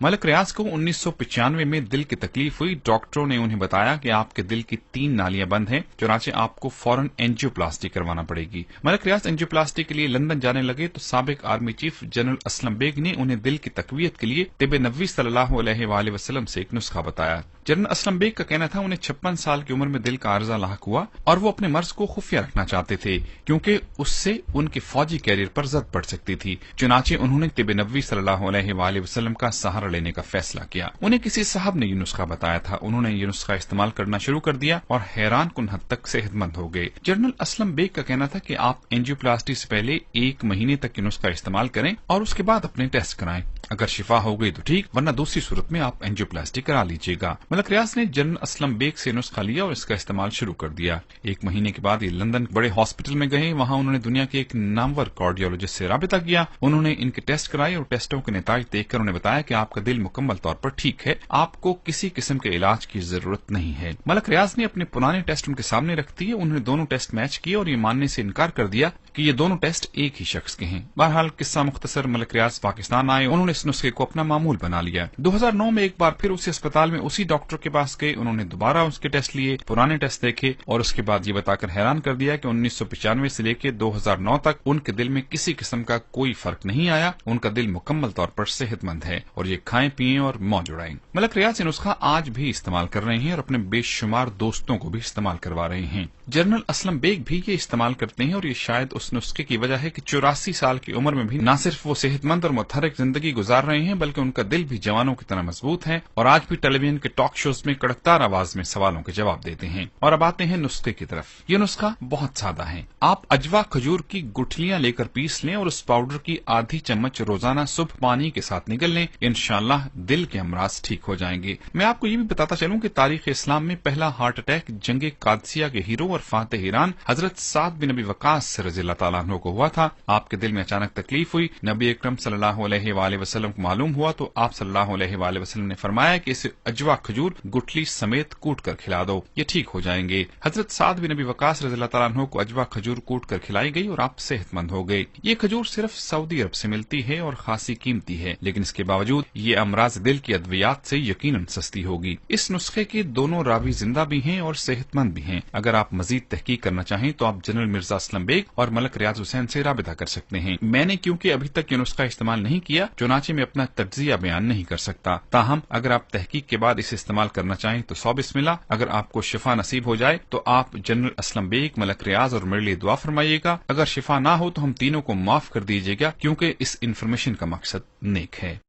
मलक रियाज को 1995 में दिल की तकलीफ हुई। डॉक्टरों ने उन्हें बताया कि आपके दिल की 3 नालियां बंद हैं, चुनाचे आपको फौरन एंजियोप्लास्टी करवाना पड़ेगी। मलक रियाज एंजियोप्लास्टी के लिए लंदन जाने लगे तो साबिक army chief general Aslam Baig ने उन्हें दिल की तकवीयत के लिए तिब नबवी सल्लल्लाहु अलैहि वसल्लम से एक नुस्खा बताया। जनरल असलम बेग का कहना था उन्हें 56 साल की उम्र में दिल का आर्जा लाहक हुआ और वो अपने मर्ज को खुफिया रखना चाहते थे क्योंकि उससे उनके फौजी कैरियर पर जद पड़ सकती थी। चुनाचे उन्होंने तिब नबवी सल्लल्लाहु अलैहि वसल्लम का सहारा लेने का फैसला किया। उन्हें किसी साहब ने ये नुस्खा बताया था। उन्होंने ये नुस्खा इस्तेमाल करना शुरू कर दिया और हैरान कुन हद तक सेहतमंद हो गए। जनरल असलम बेग का कहना था कि आप एंजियोप्लास्टी से पहले 1 महीने तक ये नुस्खा इस्तेमाल करें और उसके बाद अपने टेस्ट कराएं। अगर शिफा हो गई तो ठीक, वरना दूसरी सूरत में आप एंजियोप्लास्टी करा लीजिएगा। मलक रियाज ने जनरल असलम बेग से नुस्खा लिया और इसका इस्तेमाल शुरू कर दिया। 1 महीने के बाद ये लंदन बड़े हॉस्पिटल में गए। वहां उन्होंने दुनिया के एक नामवर कार्डियोलॉजिस्ट से राबिता किया। उन्होंने इनके टेस्ट कराए और टेस्टों के नतीजे देखकर उन्हें बताया कि आपका दिल मुकम्मल तौर पर ठीक है, आपको किसी किस्म के इलाज की जरूरत नहीं है। मलक रियाज ने अपने पुराने टेस्ट उनके सामने रख दिए। उन्होंने दोनों टेस्ट मैच किए और ये मानने से इनकार कर दिया कि ये दोनों टेस्ट एक ही शख्स के हैं। बहरहाल किस्सा मुख्तसर, मलक रियाज पाकिस्तान आए। उन्होंने इस नुस्खे को अपना मामूल बना लिया। 2009 में एक बार फिर उसी अस्पताल में उसी डॉक्टर के पास गए। उन्होंने दोबारा उसके टेस्ट लिए, पुराने टेस्ट देखे और उसके बाद ये बताकर हैरान कर दिया कि 1995 से लेकर 2009 तक उनके दिल में किसी किस्म का कोई फर्क नहीं आया। उनका दिल मुकम्मल तौर पर सेहतमंद है और ये खाएं पिएं और मौज उड़ाएं। मलक रियाज ये नुस्खा आज भी इस्तेमाल कर रहे हैं और अपने बेशुमार दोस्तों को भी इस्तेमाल करवा रहे हैं। जनरल असलम बेग भी ये इस्तेमाल करते हैं और ये शायद उस नुस्खे की वजह है कि 84 साल की उम्र में भी न सिर्फ वो सेहतमंद और मुतहरिक जिंदगी गुजार रहे हैं बल्कि उनका दिल भी जवानों की तरह मजबूत है और आज भी टेलीविजन के टॉक शोज में कड़कदार आवाज में सवालों के जवाब देते हैं। और अब आते हैं नुस्खे की तरफ। ये नुस्खा बहुत सादा है। आप अजवा खजूर की गुठलियां लेकर पीस लें और उस पाउडर की आधी चम्मच रोजाना सुबह पानी के साथ निगल लें। इंशाअल्लाह दिल के अमराज ठीक हो जाएंगे। मैं आपको ये भी बताता चलूं कि तारीख इस्लाम में पहला हार्ट अटैक जंगे कादसिया के हीरो और फातेह ईरान हजरत साद बिन नबी वकास रज़ियल्लाहु तआला अन्हु को हुआ था। आपके दिल में अचानक तकलीफ हुई, नबी अकरम सल्लल्लाहु अलैहि वसल्लम को मालूम हुआ तो आप सल्लल्लाहु अलैहि वसल्लम ने फरमाया कि इसे अजवा खजूर गुठली समेत कूट कर खिला दो, ये ठीक हो जाएंगे। हजरत साद बिन नबी वकास रज़ियल्लाहु तआला अन्हु को अजवा खजूर कूट कर खिलाई गई और आप सेहतमंद हो गए। ये खजूर सिर्फ सऊदी अरब से मिलती है और खासी कीमती है, लेकिन इसके बावजूद ये अमराज दिल की अद्वियात से यकीनन सस्ती होगी। इस नुस्खे के दोनों रावी जिंदा भी हैं और सेहतमंद भी हैं। अगर आप मजीद तहकीक करना चाहें तो आप जनरल मिर्जा असलम बेग और मलक रियाज हुसैन से राबिता कर सकते हैं। मैंने क्योंकि अभी तक ये नुस्खा इस्तेमाल नहीं किया, चुनाचे में अपना तज्जिया बयान नहीं कर सकता। ताहम अगर आप तहकीक के बाद इसे इस्तेमाल करना चाहें तो 100 बिस्मिल्लाह। अगर आपको शिफा नसीब हो जाए तो आप जनरल असलम बेग, मलक रियाज और मेरे लिए दुआ फरमाइएगा। अगर शिफा ना हो तो हम तीनों को माफ कर दीजिएगा क्योंकि इस इंफॉर्मेशन का मकसद नेक है।